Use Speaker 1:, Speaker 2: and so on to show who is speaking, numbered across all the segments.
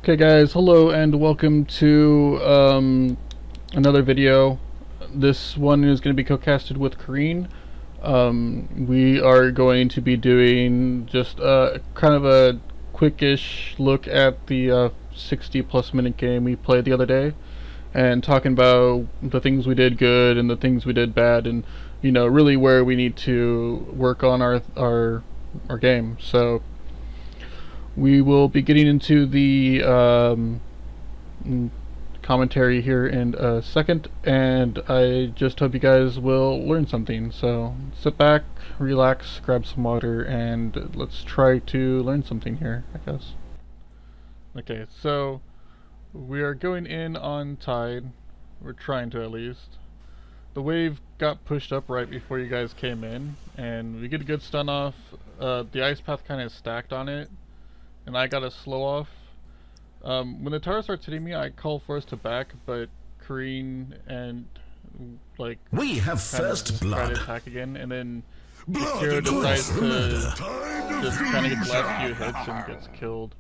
Speaker 1: Okay guys, hello and welcome to another video. This one is going to be co-casted with Kareen. We are going to be doing just kind of a quickish look at the 60 plus minute game we played the other day and talking about the things we did good and the things we did bad, and really where we need to work on our game. So we will be getting into the commentary here in a second, and I just hope you guys will learn something. So sit back, relax, grab some water, and let's try to learn something here, I guess. Okay, so we are going in on tide. We're trying to, at least. The wave got pushed up right before you guys came in, and we get a good stun off. The ice path kind of stacked on it, and I got a slow off. When the tower starts hitting me, I call for us to back, but Kareen and
Speaker 2: we have first blood.
Speaker 1: Try to attack again, and then Kira decides to just kind of get the last few hits and gets killed.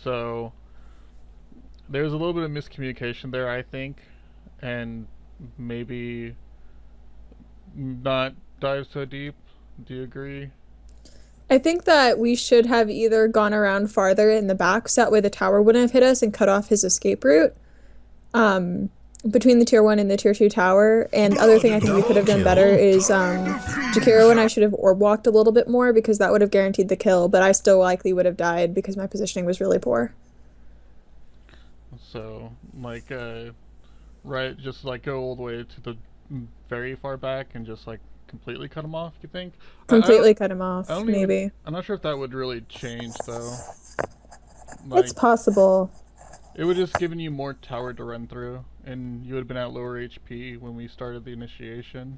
Speaker 1: So there's a little bit of miscommunication there, I think, and maybe not dive so deep. Do you agree?
Speaker 3: I think that we should have either gone around farther in the back so that way the tower wouldn't have hit us and cut off his escape route between the tier 1 and the tier 2 tower. And the other thing I think we could have done better is Jakiro and I should have orb walked a little bit more, because that would have guaranteed the kill, but I still likely would have died because my positioning was really poor.
Speaker 1: So, right, just go all the way to the very far back and just completely cut him off, you think?
Speaker 3: Completely cut him off, maybe.
Speaker 1: I'm not sure if that would really change, though.
Speaker 3: It's possible.
Speaker 1: It would just given you more tower to run through, and you would have been at lower HP when we started the initiation.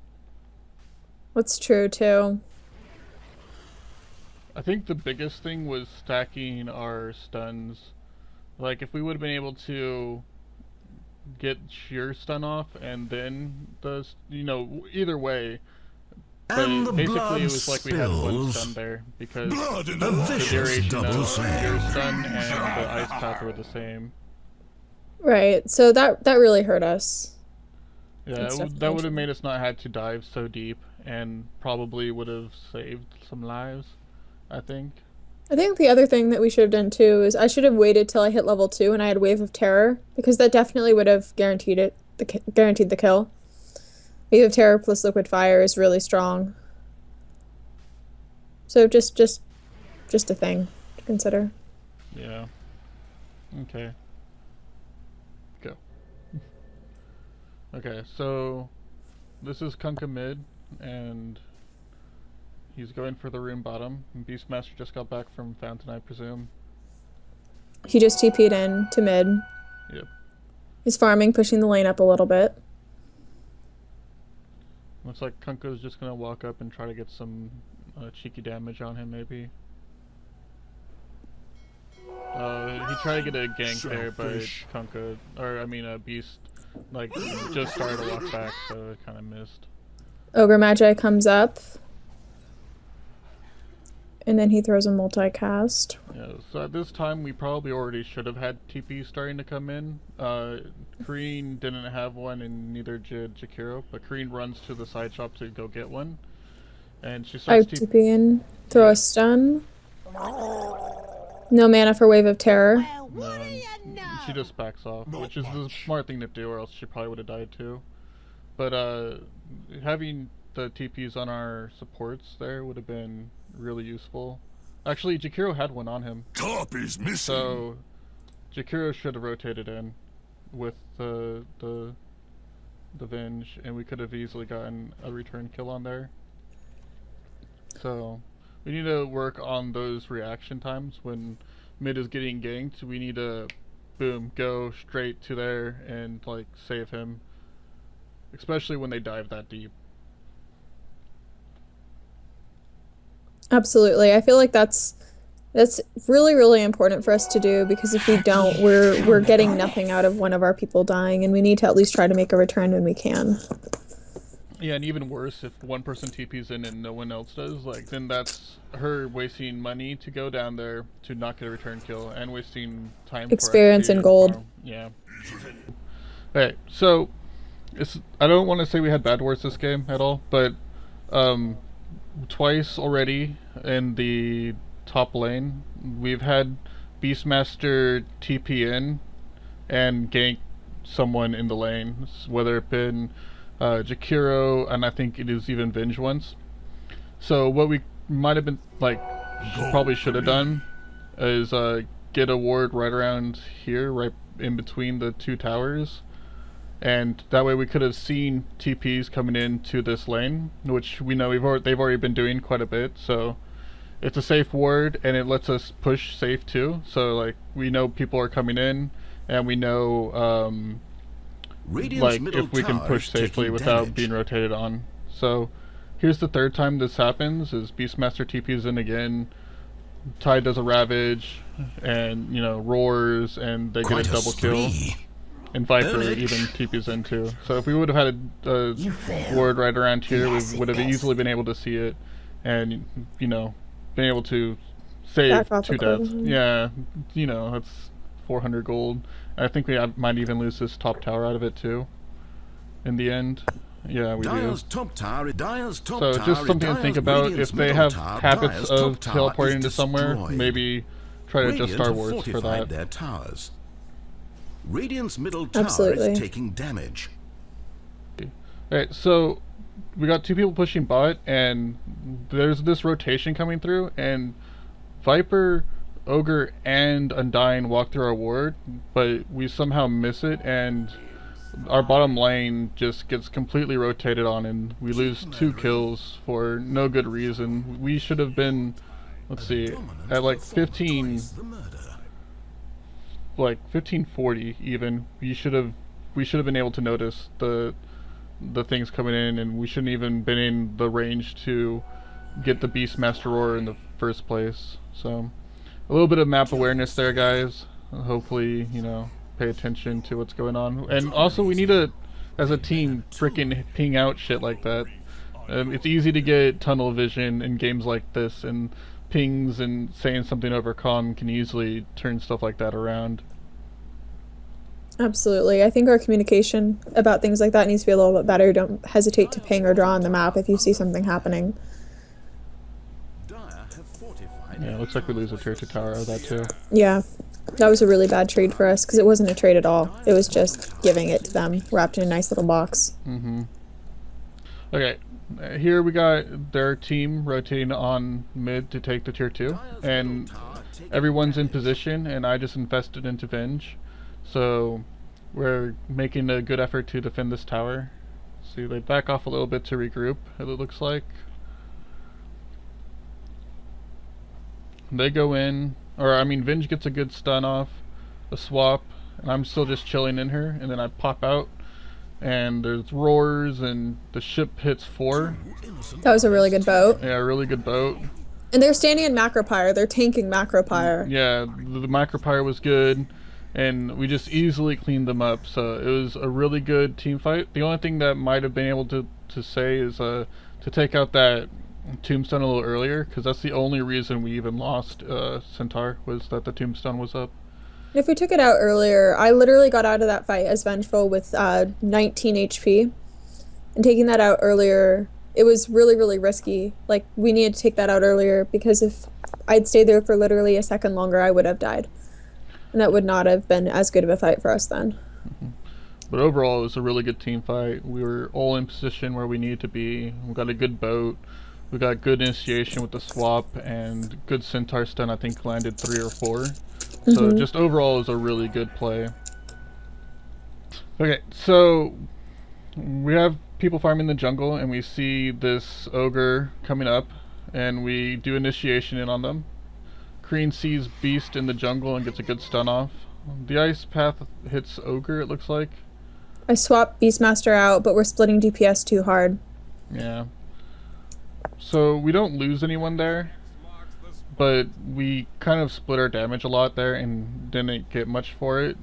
Speaker 3: That's true, too.
Speaker 1: I think the biggest thing was stacking our stuns. If we would have been able to get sheer stun off and then either way.
Speaker 2: And
Speaker 1: but basically it was we had one stun there because the duration of your stun and the ice path were the same.
Speaker 3: Right, so that really hurt us.
Speaker 1: Yeah, that would have made us not have to dive so deep, and probably would have saved some lives, I think.
Speaker 3: I think the other thing that we should have done too is I should have waited till I hit level 2 and I had Wave of Terror, because that definitely would have guaranteed the kill. Wave of Terror plus Liquid Fire is really strong. So just a thing to consider.
Speaker 1: Yeah. Okay. Go. Okay, so this is Kunkka mid, and he's going for the room bottom. Beastmaster just got back from Fountain, I presume.
Speaker 3: He just TP'd in to mid.
Speaker 1: Yep.
Speaker 3: He's farming, pushing the lane up a little bit.
Speaker 1: Looks like Kunkka's just gonna walk up and try to get some cheeky damage on him, maybe. He tried to get a gank there, but Kunkka, Beast, just started to walk back, so it kind of missed.
Speaker 3: Ogre Magi comes up. And then he throws a multicast.
Speaker 1: Yeah, so at this time we probably already should have had TP starting to come in. Kareen didn't have one, and neither did Jakiro, but Kareen runs to the side shop to go get one. And she starts
Speaker 3: TP in, throw a stun. No mana for Wave of Terror.
Speaker 1: No, she just backs off, which is the smart thing to do, or else she probably would have died too. But having the TPs on our supports there would have been really useful. Actually, Jakiro had one on him.
Speaker 2: Top is missing.
Speaker 1: So Jakiro should have rotated in with the Venge, and we could have easily gotten a return kill on there. So we need to work on those reaction times when mid is getting ganked. We need to boom, go straight to there and save him, especially when they dive that deep.
Speaker 3: Absolutely. I feel like that's really, really important for us to do, because if we don't, we're getting nothing out of one of our people dying, and we need to at least try to make a return when we can.
Speaker 1: Yeah, and even worse, if one person TP's in and no one else does, like, then that's her wasting money to go down there to not get a return kill, and wasting time for
Speaker 3: Experience
Speaker 1: XP
Speaker 3: and
Speaker 1: and
Speaker 3: gold.
Speaker 1: farm. Yeah. Okay, so, I don't want to say we had bad wards this game at all, but, um, twice already in the top lane, we've had Beastmaster TP in and gank someone in the lane, whether it been Jakiro, and I think it is even Venge once. So what we might have been like, probably should have done, is get a ward right around here, right in between the two towers, and that way we could have seen TPs coming into this lane, which we know they've already been doing quite a bit. So it's a safe ward, and it lets us push safe too. So like we know people are coming in, and we know like if we can push safely without being rotated on. So here's the third time this happens: is Beastmaster TP's in again, Tide does a ravage, and you know roars, and they get a double kill. And Viper even TP's in too. So if we would have had a ward right around here, we would have easily been able to see it, and you know, been able to save 2 deaths. Yeah, you know, that's 400 gold. I think we might even lose this top tower out of it too. In the end, yeah, we do. So just something to think about. If they have habits of teleporting to somewhere, maybe try to adjust our wards for that.
Speaker 2: Radiant's middle tower is taking damage.
Speaker 1: Alright, so we got 2 people pushing bot, and there's this rotation coming through, and Viper, Ogre, and Undying walk through our ward, but we somehow miss it, and our bottom lane just gets completely rotated on, and we lose 2 kills for no good reason. We should have been, let's see, at like 1540 even. We should have been able to notice the things coming in, and we shouldn't even been in the range to get the Beastmaster Roar in the first place. So a little bit of map awareness there, guys. Hopefully, you know, pay attention to what's going on. And also we need to, as a team, freaking ping out shit like that. It's easy to get tunnel vision in games like this, and pings and saying something over comm can easily turn stuff like that around.
Speaker 3: Absolutely. I think our communication about things like that needs to be a little bit better. Don't hesitate to ping or draw on the map if you see something happening.
Speaker 1: Yeah, it looks like we lose a tier 2 tower out of that too.
Speaker 3: Yeah, that was a really bad trade for us, because it wasn't a trade at all. It was just giving it to them, wrapped in a nice little box.
Speaker 1: Okay, here we got their team rotating on mid to take the tier 2, and everyone's in position, and I just infested into Venge. So we're making a good effort to defend this tower. See, they back off a little bit to regroup, it looks like. They go in, or I mean Venge gets a good stun off, a swap, and I'm still just chilling in her, and then I pop out, and there's roars, and the ship hits 4.
Speaker 3: That was a really good boat.
Speaker 1: Yeah, really good boat.
Speaker 3: And they're standing in Macropyre, they're tanking Macropyre.
Speaker 1: Yeah, the Macropyre was good, and we just easily cleaned them up, so it was a really good team fight. The only thing that might have been able to say is to take out that tombstone a little earlier, because that's the only reason we even lost Centaur, was that the tombstone was up.
Speaker 3: If we took it out earlier, I literally got out of that fight as Vengeful with 19 HP. And taking that out earlier, it was really, really risky. Like, we needed to take that out earlier, because if I'd stayed there for literally a second longer, I would have died. And that would not have been as good of a fight for us then.
Speaker 1: But overall, it was a really good team fight. We were all in position where we needed to be. We got a good boat. We got good initiation with the swap, and good Centaur stun, I think landed 3 or 4. So just overall it was a really good play. Okay, so we have people farming the jungle, and we see this ogre coming up, and we do initiation in on them. Kreen sees Beast in the jungle and gets a good stun off. The ice path hits ogre, it looks like.
Speaker 3: I swapped Beastmaster out, but we're splitting DPS too hard.
Speaker 1: Yeah. So we don't lose anyone there, but we kind of split our damage a lot there and didn't get much for it.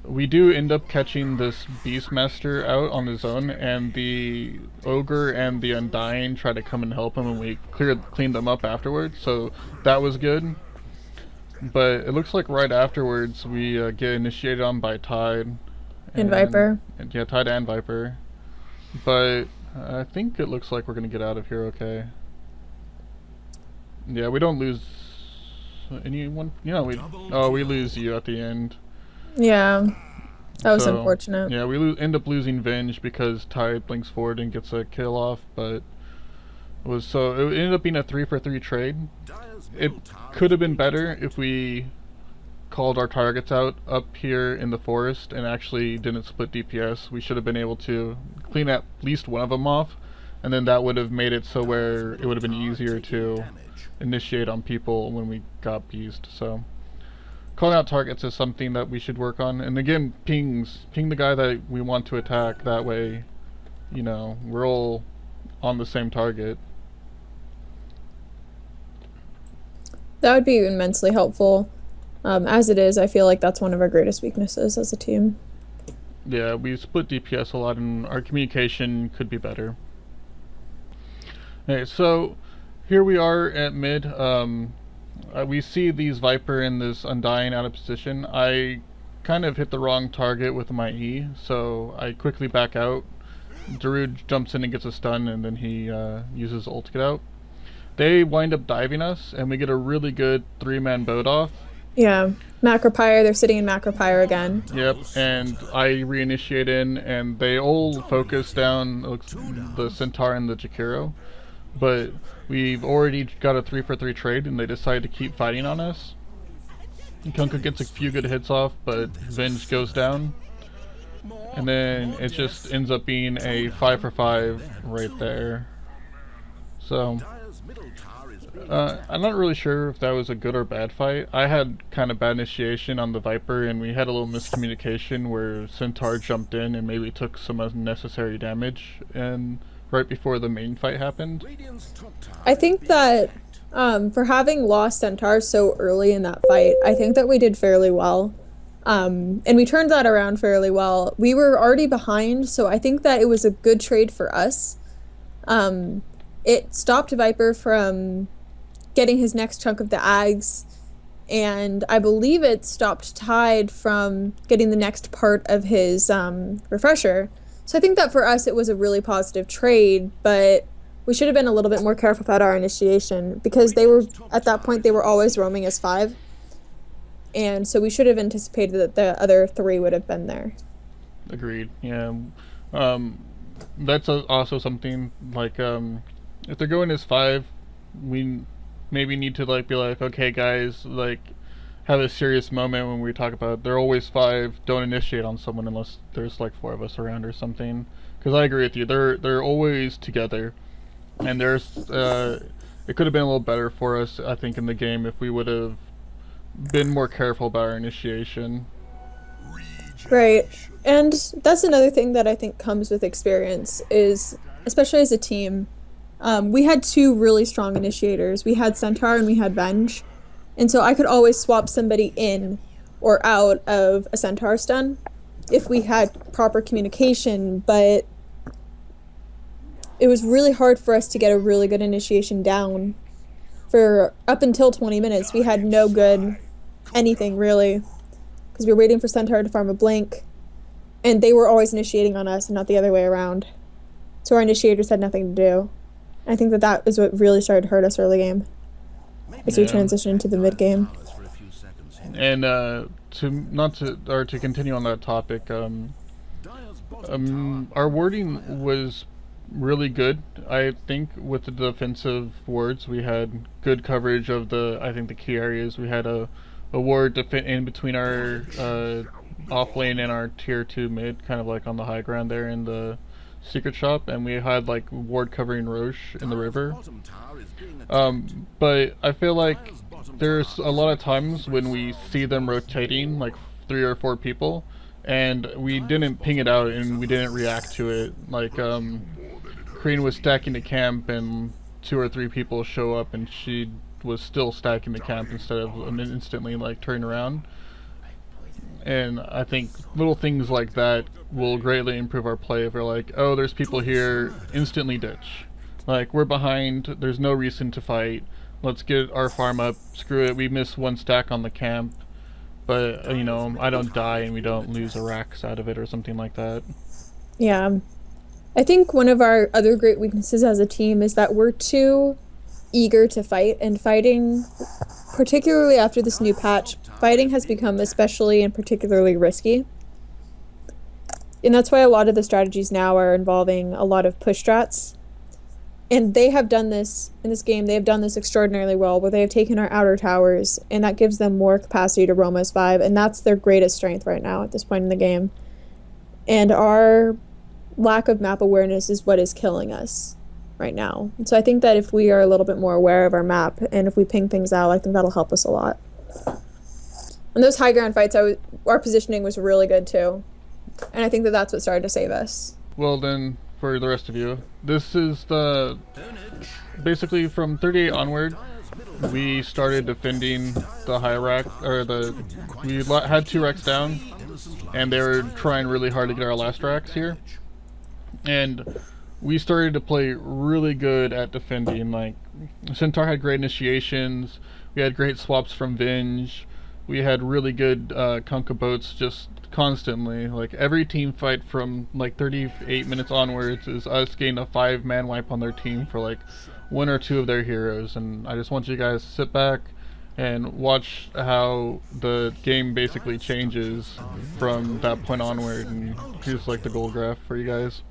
Speaker 1: we do end up catching this Beastmaster out on his own, and the Ogre and the Undying try to come and help him, and we cleaned them up afterwards, so that was good. But it looks like right afterwards we get initiated on by Tide.
Speaker 3: And Viper.
Speaker 1: Yeah, Tide and Viper. But I think it looks like we're going to get out of here okay. Yeah, we don't lose anyone. Yeah, we lose you at the end.
Speaker 3: Yeah, that was unfortunate.
Speaker 1: Yeah, we end up losing Venge because Tide blinks forward and gets a kill off, but it ended up being a 3-for-3 trade. It could have been better if we called our targets out up here in the forest and actually didn't split DPS. We should have been able to clean at least one of them off, and then that would have made it so where it would have been easier to initiate on people when we got beast. So calling out targets is something that we should work on, and again, ping the guy that we want to attack. That way, you know, we're all on the same target.
Speaker 3: That would be immensely helpful. As it is, I feel like that's one of our greatest weaknesses as a team.
Speaker 1: Yeah, we split DPS a lot, and our communication could be better. Okay, so here we are at mid. We see these Viper and this Undying out of position. I kind of hit the wrong target with my E, so I quickly back out. Darude jumps in and gets a stun, and then he uses ult to get out. They wind up diving us, and we get a really good 3-man boat off.
Speaker 3: Yeah, Macropyre, they're sitting in Macropyre again.
Speaker 1: Yep, and I reinitiate in, and they all focus down the Centaur and the Jakiro. But we've already got a 3-for-3 trade, and they decide to keep fighting on us. Kunkka gets a few good hits off, but Venge goes down. And then it just ends up being a 5-for-5 right there. So I'm not really sure if that was a good or bad fight. I had kind of bad initiation on the Viper, and we had a little miscommunication where Centaur jumped in and maybe took some unnecessary damage and right before the main fight happened.
Speaker 3: I think that for having lost Centaur so early in that fight, I think that we did fairly well. And we turned that around fairly well. We were already behind, so I think that it was a good trade for us. It stopped Viper from getting his next chunk of the Ags, and I believe it stopped Tide from getting the next part of his refresher. So I think that for us it was a really positive trade, but we should have been a little bit more careful about our initiation, because they were, at that point, they were always roaming as 5. And so we should have anticipated that the other 3 would have been there.
Speaker 1: Agreed, yeah. That's also something, like, if they're going as 5, we maybe need to, like, be like, okay, guys, like, have a serious moment when we talk about they're always 5, don't initiate on someone unless there's, like, 4 of us around or something. Because I agree with you, they're always together. And there's, it could have been a little better for us, I think, in the game if we would have been more careful about our initiation.
Speaker 3: Right. And that's another thing that I think comes with experience is, especially as a team, we had 2 really strong initiators. We had Centaur and we had Venge. And so I could always swap somebody in or out of a Centaur stun if we had proper communication, but it was really hard for us to get a really good initiation down. For up until 20 minutes, we had no good anything, really, because we were waiting for Centaur to farm a blink, and they were always initiating on us and not the other way around. So our initiators had nothing to do. I think that that is what really started to hurt us early game as we transitioned into the mid game.
Speaker 1: And to continue on that topic, our wording was really good. I think with the defensive wards, we had good coverage of the key areas. We had a ward to fit in between our off lane and our tier 2 mid, kind of like on the high ground there in the secret shop, and we had like ward covering Roche in the river. But I feel like there's a lot of times when we see them rotating like 3 or 4 people, and we didn't ping it out and we didn't react to it. Like Kreen was stacking the camp and 2 or 3 people show up and she was still stacking the camp instead of instantly like turning around. And I think little things like that will greatly improve our play. If we're like, oh, there's people here, instantly ditch. Like, we're behind, there's no reason to fight. Let's get our farm up. Screw it, we miss one stack on the camp. But, you know, I don't die and we don't lose a racks out of it or something like that.
Speaker 3: Yeah. I think one of our other great weaknesses as a team is that we're too eager to fight, and fighting, particularly after this new patch, fighting has become especially and particularly risky. And that's why a lot of the strategies now are involving a lot of push strats. And they have done this in this game, they have done this extraordinarily well, where they have taken our outer towers, and that gives them more capacity to roam S5, and that's their greatest strength right now at this point in the game. And our lack of map awareness is what is killing us right now. And so I think that if we are a little bit more aware of our map, and if we ping things out, I think that'll help us a lot. In those high ground fights, our positioning was really good too. And I think that that's what started to save us.
Speaker 1: Well then, for the rest of you, this is the... Basically from 38 onward, we started defending the high rack, or the... We had 2 racks down, and they were trying really hard to get our last racks here. And we started to play really good at defending. Like, Centaur had great initiations, we had great swaps from Venge, we had really good Kunkka boats just constantly. Like, every team fight from like 38 minutes onwards is us getting a 5-man wipe on their team for like 1 or 2 of their heroes. And I just want you guys to sit back and watch how the game basically changes from that point onward. And here's like the goal graph for you guys.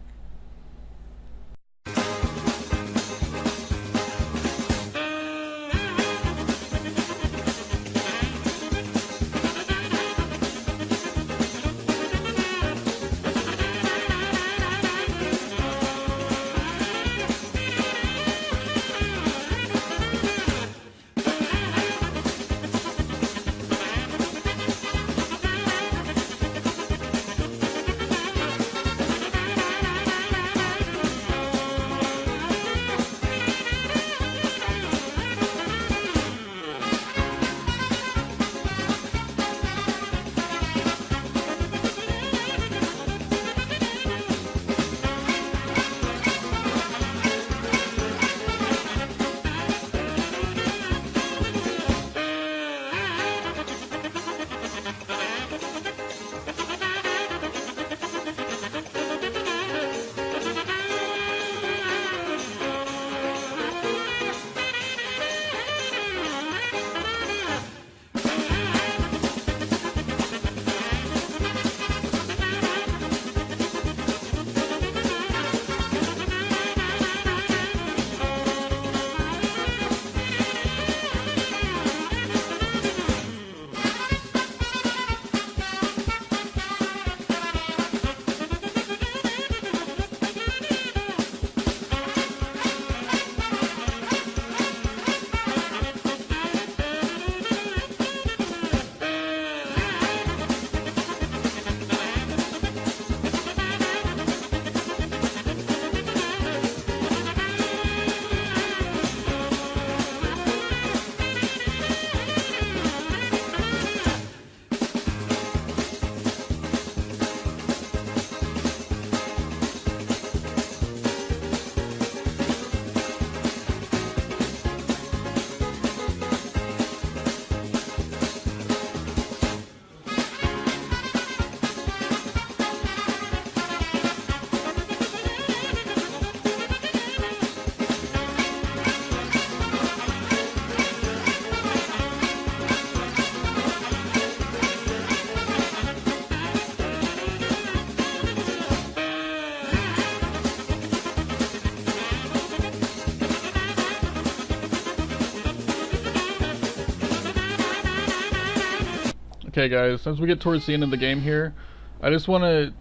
Speaker 1: Okay guys, as we get towards the end of the game here, I just want to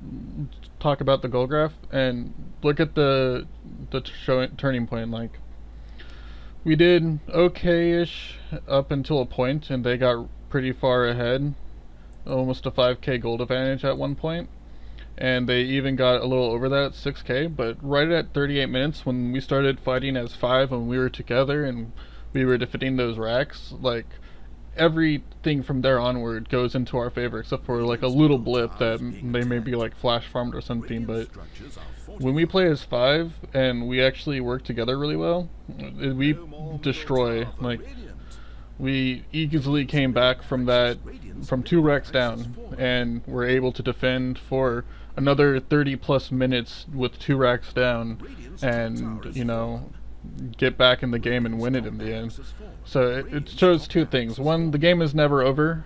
Speaker 1: talk about the goal graph and look at the turning point. Like, we did okay-ish up until a point, and they got pretty far ahead, almost a 5k gold advantage at one point, and they even got a little over that at 6k. But right at 38 minutes, when we started fighting as 5 and we were together and we were defending those racks, like, everything from there onward goes into our favor, except for like a little blip that they may be like flash farmed or something. But when we play as 5 and we actually work together really well, we destroy. Like, we easily came back from that, from 2 wrecks down, and were able to defend for another 30 plus minutes with 2 racks down, and, you know, get back in the game and win it in the end. So it shows 2 things. One, the game is never over,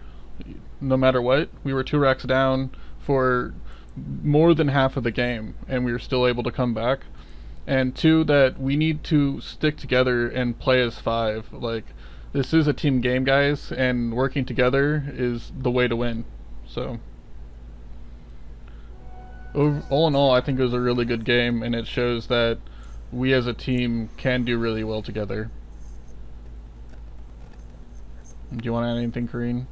Speaker 1: no matter what. We were 2 racks down for more than half of the game, and we were still able to come back. And 2, that we need to stick together and play as 5. Like, this is a team game, guys, and working together is the way to win. So, all in all, I think it was a really good game, and it shows that we as a team can do really well together. Do you want to add anything, Kareen?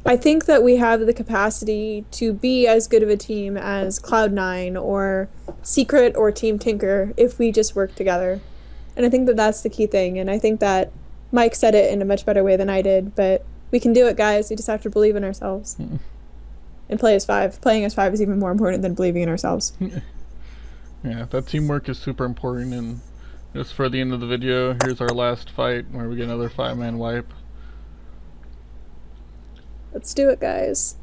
Speaker 3: I think that we have the capacity to be as good of a team as Cloud9 or Secret or Team Tinker if we just work together. And I think that that's the key thing. And I think that Mike said it in a much better way than I did. But we can do it, guys. We just have to believe in ourselves. And play as 5. Playing as 5 is even more important than believing in ourselves.
Speaker 1: Yeah, that teamwork is super important. And just for the end of the video, here's our last fight where we get another 5-man wipe.
Speaker 3: Let's do it, guys.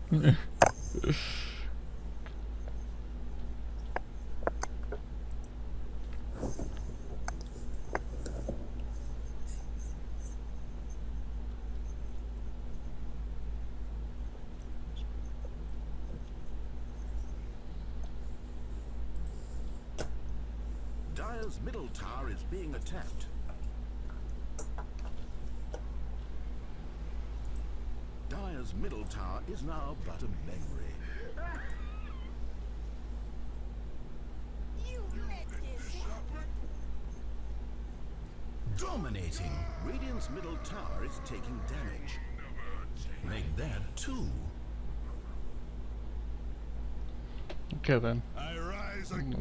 Speaker 2: Dire's middle tower is being attacked. Dire's middle tower is now but a memory. Dominating. Radiant's middle tower is taking damage. Make that 2.
Speaker 1: Okay then.
Speaker 4: I rise
Speaker 1: Let me